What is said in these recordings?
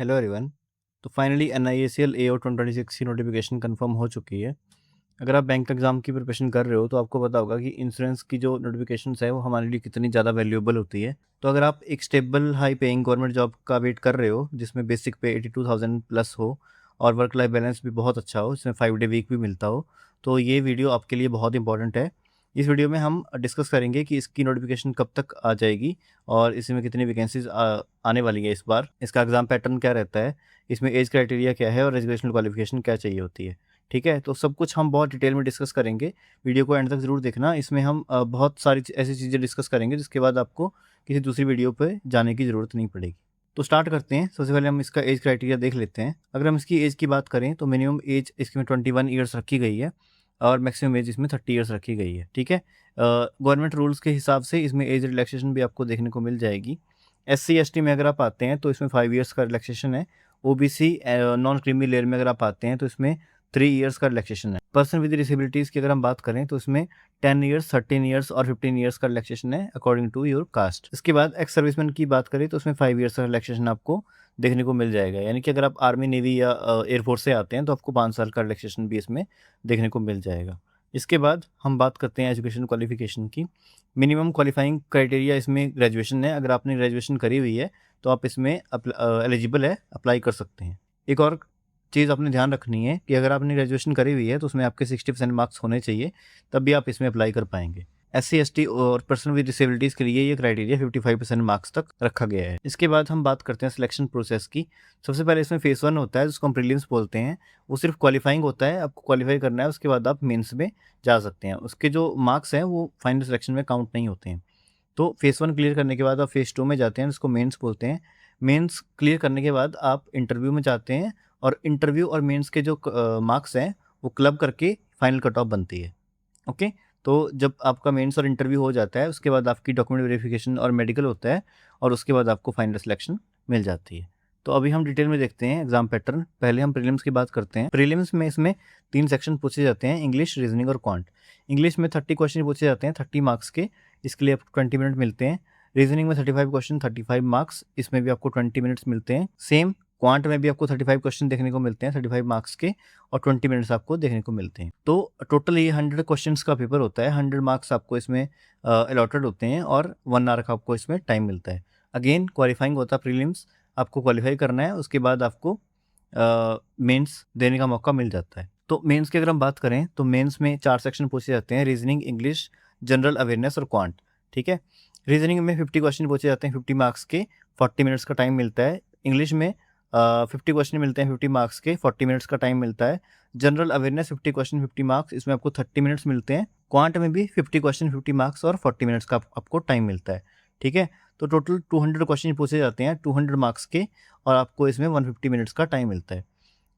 Hello everyone. तो finally NIACL AO 2026 की notification confirm हो चुकी है। अगर आप बैंक एग्ज़ाम की प्रिपरेशन कर रहे हो तो आपको पता होगा कि इंश्योरेंस की जो नोटिफिकेशंस है वो हमारे लिए कितनी ज़्यादा वैल्यूएबल होती है। तो अगर आप एक stable high paying government job का वेट कर रहे हो जिसमें बेसिक पे 82,000 प्लस हो और वर्क लाइफ बैलेंस भी बहुत अच्छा हो, जिसमें 5 डे वीक भी मिलता हो, तो ये वीडियो आपके लिए बहुत इंपॉर्टेंट है। इस वीडियो में हम डिस्कस करेंगे कि इसकी नोटिफिकेशन कब तक आ जाएगी और इसमें कितनी वैकेंसीज आने वाली है इस बार, इसका एग्ज़ाम पैटर्न क्या रहता है, इसमें एज क्राइटेरिया क्या है और एजुकेशनल क्वालिफिकेशन क्या चाहिए होती है। ठीक है, तो सब कुछ हम बहुत डिटेल में डिस्कस करेंगे। वीडियो को एंड तक ज़रूर देखना। इसमें हम बहुत सारी ऐसी चीज़ें डिस्कस करेंगे जिसके बाद आपको किसी दूसरी वीडियो पे जाने की ज़रूरत नहीं पड़ेगी। तो स्टार्ट करते हैं। सबसे पहले हम इसका एज क्राइटेरिया देख लेते हैं। अगर हम इसकी एज की बात करें तो मिनिमम एज इसमें 21 ईयर्स रखी गई है और मैक्सिमम एज इसमें 30 ईयर्स रखी गई है। ठीक है, गवर्नमेंट रूल्स के हिसाब से इसमें एज रिलैक्सेशन भी आपको देखने को मिल जाएगी। SC ST में अगर आप आते हैं तो इसमें 5 ईयर्स का रिलैक्सेशन है। OBC नॉन क्रीमी लेयर में अगर आप आते हैं तो इसमें 3 ईयर्स का रिलैक्सेशन है। पर्सन विद डिसेबिलिटीज़ की अगर हम बात करें तो इसमें 10 ईयर्स, 13 ईयर्स और 15 ईयर्स का रिलैक्सेशन है अकॉर्डिंग टू योर कास्ट। इसके बाद एक्स सर्विसमैन की बात करें तो उसमें 5 ईयर्स का रिलैक्सेशन आपको देखने को मिल जाएगा। यानी कि अगर आप आर्मी, नेवी या एयरफोर्स से आते हैं तो आपको 5 साल का रिलैक्सेशन भी इसमें देखने को मिल जाएगा। इसके बाद हम बात करते हैं एजुकेशन क्वालिफिकेशन की। मिनिमम क्वालिफाइंग क्राइटेरिया इसमें ग्रेजुएशन है। अगर आपने ग्रेजुएशन करी हुई है तो आप इसमें एलिजिबल है, अप्लाई कर सकते हैं। एक और चीज़ आपने ध्यान रखनी है कि अगर आपने ग्रेजुएशन करी हुई है तो उसमें आपके 60% मार्क्स होने चाहिए, तब भी आप इसमें अप्लाई कर पाएंगे। SC ST और पर्सन विद डिसेबिलिटीज़ के लिए ये क्राइटेरिया 55% मार्क्स तक रखा गया है। इसके बाद हम बात करते हैं सिलेक्शन प्रोसेस की। सबसे पहले इसमें फेज़ 1 होता है जिसको हम प्रीलिम्स बोलते हैं। वो सिर्फ क्वालिफाइंग होता है, आपको क्वालिफाई करना है, उसके बाद आप मेंस में जा सकते हैं। उसके जो मार्क्स हैं वो फाइनल सिलेक्शन में काउंट नहीं होते हैं। तो फेज़ 1 क्लियर करने के बाद आप फेज़ 2 में जाते हैं, जिसको मेंस बोलते हैं। मेंस क्लियर करने के बाद आप इंटरव्यू में जाते हैं और इंटरव्यू और मेंस के जो मार्क्स हैं वो क्लब करके फाइनल कट ऑफ बनती है। ओके, तो जब आपका मेंस और इंटरव्यू हो जाता है उसके बाद आपकी डॉक्यूमेंट वेरिफिकेशन और मेडिकल होता है और उसके बाद आपको फाइनल सिलेक्शन मिल जाती है। तो अभी हम डिटेल में देखते हैं एग्जाम पैटर्न। पहले हम प्रीलिम्स की बात करते हैं। प्रीलिम्स में इसमें 3 सेक्शन पूछे जाते हैं, इंग्लिश, रीजनिंग और क्वांट। इंग्लिश में 30 क्वेश्चन पूछे जाते हैं 30 मार्क्स के, इसके लिए आपको 20 मिनट मिलते हैं। रीजनिंग में 35 क्वेश्चन 35 मार्क्स, इसमें भी आपको 20 मिनट्स मिलते हैं। सेम क्वांट में भी आपको 35 क्वेश्चन देखने को मिलते हैं 35 मार्क्स के और 20 मिनट्स आपको देखने को मिलते हैं। तो टोटल ये 100 क्वेश्चंस का पेपर होता है। 100 मार्क्स आपको इसमें अलॉटेड होते हैं और 1 आवर का आपको इसमें टाइम मिलता है। अगेन क्वालिफाइंग होता है प्रीलिम्स, आपको क्वालिफाई करना है, उसके बाद आपको मेंस देने का मौका मिल जाता है। तो मेंस की अगर हम बात करें तो मेंस में 4 सेक्शन पूछे जाते हैं, रीजनिंग, इंग्लिश, जनरल अवेयरनेस और क्वांट। ठीक है, रीजनिंग में 50 क्वेश्चन पूछे जाते हैं 50 मार्क्स के, 40 मिनट्स का टाइम मिलता है। इंग्लिश में 50 क्वेश्चन मिलते हैं 50 मार्क्स के, 40 मिनट्स का टाइम मिलता है। जनरल अवेयरनेस 50 क्वेश्चन 50 मार्क्स, इसमें आपको 30 मिनट्स मिलते हैं। क्वांट में भी 50 क्वेश्चन 50 मार्क्स और 40 मिनट्स का आपको टाइम मिलता है। ठीक है, तो टोटल 200 क्वेश्चन पूछे जाते हैं 200 मार्क्स के और आपको इसमें 150 मिनट्स का टाइम मिलता है।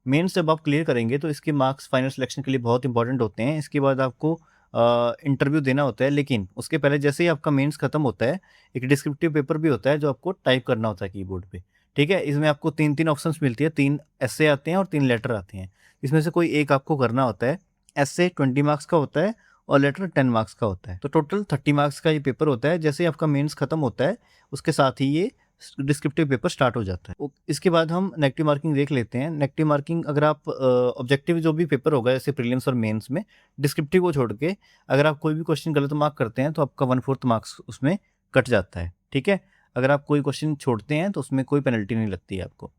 मेंस जब आप क्लियर करेंगे तो इसके मार्क्स फाइनल सिलेक्शन के लिए बहुत इंपॉर्टेंट होते हैं। इसके बाद आपको इंटरव्यू देना होता है, लेकिन उसके पहले जैसे ही आपका मेंस खत्म होता है एक डिस्क्रिप्टिव पेपर भी होता है जो आपको टाइप करना होता है कीबोर्ड पे। ठीक है, इसमें आपको 3-3 ऑप्शंस मिलती है, 3 एस्से आते हैं और 3 लेटर आते हैं। इसमें से कोई एक आपको करना होता है। एस्से 20 मार्क्स का होता है और लेटर 10 मार्क्स का होता है। तो टोटल 30 मार्क्स का ये पेपर होता है। जैसे ही आपका मेंस खत्म होता है उसके साथ ही ये डिस्क्रिप्टिव पेपर स्टार्ट हो जाता है। इसके बाद हम नेगेटिव मार्किंग देख लेते हैं। नेगेटिव मार्किंग अगर आप ऑब्जेक्टिव जो भी पेपर होगा जैसे प्रीलिम्स और मेंस में, डिस्क्रिप्टिव को छोड़ के अगर आप कोई भी क्वेश्चन गलत मार्क करते हैं तो आपका 1/4 मार्क्स उसमें कट जाता है। ठीक है, अगर आप कोई क्वेश्चन छोड़ते हैं तो उसमें कोई पेनल्टी नहीं लगती है आपको।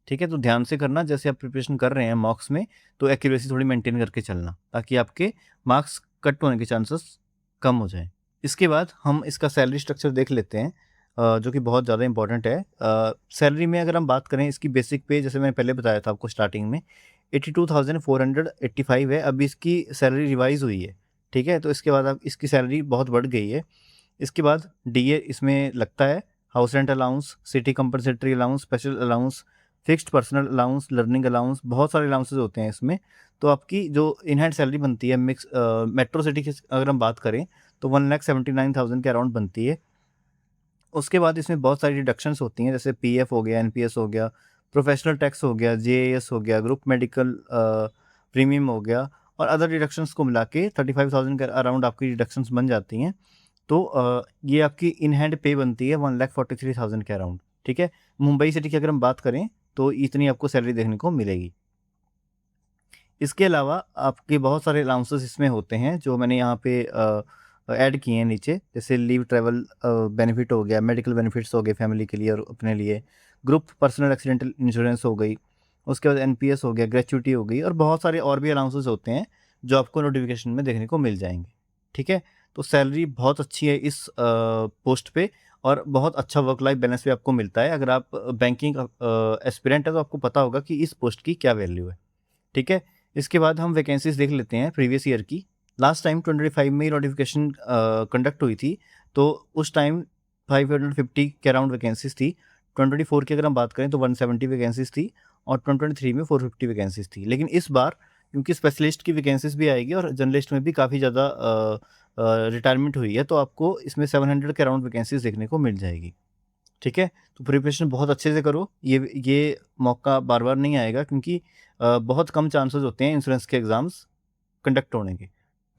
ठीक है, तो ध्यान से करना जैसे आप प्रिपरेशन कर रहे हैं मॉक्स में, तो एक्यूरेसी थोड़ी मेंटेन करके चलना ताकि आपके मार्क्स कट होने के चांसेस कम हो जाएं। इसके बाद हम इसका सैलरी स्ट्रक्चर देख लेते हैं जो कि बहुत ज़्यादा इंपॉर्टेंट है। सैलरी में अगर हम बात करें इसकी बेसिक पे, जैसे मैंने पहले बताया था आपको स्टार्टिंग में, 82,485 है। अभी इसकी सैलरी रिवाइज़ हुई है। ठीक है, तो इसके बाद अब इसकी सैलरी बहुत बढ़ गई है। इसके बाद DA इसमें लगता है, house rent allowance, city compensatory allowance, special allowance, fixed personal allowance, learning allowance, बहुत सारे अलाउंसेस होते हैं इसमें। तो आपकी जो इन हैंड सैलरी बनती है मिक्स मेट्रो सिटी की अगर हम बात करें तो 1,79,000 के अराउंड बनती है। उसके बाद इसमें बहुत सारी डिडक्शंस होती हैं, जैसे PF हो गया, NPS हो गया, प्रोफेशनल टैक्स हो गया, JAS हो गया, ग्रुप मेडिकल प्रीमियम हो गया और अदर डिडक्शंस को मिला के 35,000 के अराउंड आपकी डिडक्शंस बन जाती हैं। तो ये आपकी इन हैंड पे बनती है 1,43,000 के अराउंड। ठीक है, मुंबई सिटी की अगर हम बात करें तो इतनी आपको सैलरी देखने को मिलेगी। इसके अलावा आपके बहुत सारे अलाउंसेस इसमें होते हैं जो मैंने यहाँ पे ऐड किए हैं नीचे, जैसे लीव ट्रैवल बेनिफिट हो गया, मेडिकल बेनिफिट्स हो गए फैमिली के लिए और अपने लिए, ग्रुप पर्सनल एक्सीडेंटल इंश्योरेंस हो गई, उसके बाद एनपीएस हो गया, ग्रेच्युटी हो गई, और बहुत सारे और भी अलाउंसेस होते हैं जो आपको नोटिफिकेशन में देखने को मिल जाएंगे। ठीक है, तो सैलरी बहुत अच्छी है इस पोस्ट पे, और बहुत अच्छा वर्क लाइफ बैलेंस भी आपको मिलता है। अगर आप बैंकिंग एस्पिरेंट है तो आपको पता होगा कि इस पोस्ट की क्या वैल्यू है। ठीक है, इसके बाद हम वैकेंसीज देख लेते हैं प्रीवियस ईयर की। लास्ट टाइम 25 में नोटिफिकेशन कंडक्ट हुई थी, तो उस टाइम 550 के अराउंड वैकेंसीज थी। 2024 की अगर हम बात करें तो 170 वैकेंसीज थी, और 2023 में 450 वैकेंसीज थी। लेकिन इस बार क्योंकि स्पेशलिस्ट की वैकेंसीज भी आएगी और जर्नलिस्ट में भी काफ़ी ज़्यादा रिटायरमेंट हुई है, तो आपको इसमें 700 के अराउंड वैकेंसीज देखने को मिल जाएगी। ठीक है, तो प्रिपरेशन बहुत अच्छे से करो, ये मौका बार बार नहीं आएगा, क्योंकि बहुत कम चांसेस होते हैं इंश्योरेंस के एग्ज़ाम्स कंडक्ट होने के।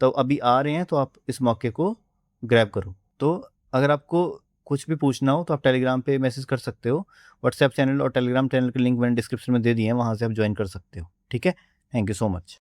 तो अभी आ रहे हैं, तो आप इस मौके को ग्रैब करो। तो अगर आपको कुछ भी पूछना हो तो आप टेलीग्राम पे मैसेज कर सकते हो। व्हाट्सएप चैनल और टेलीग्राम चैनल के लिंक मैंने डिस्क्रिप्शन में दे दिए हैं, वहाँ से आप ज्वाइन कर सकते हो। ठीक है, थैंक यू सो मच।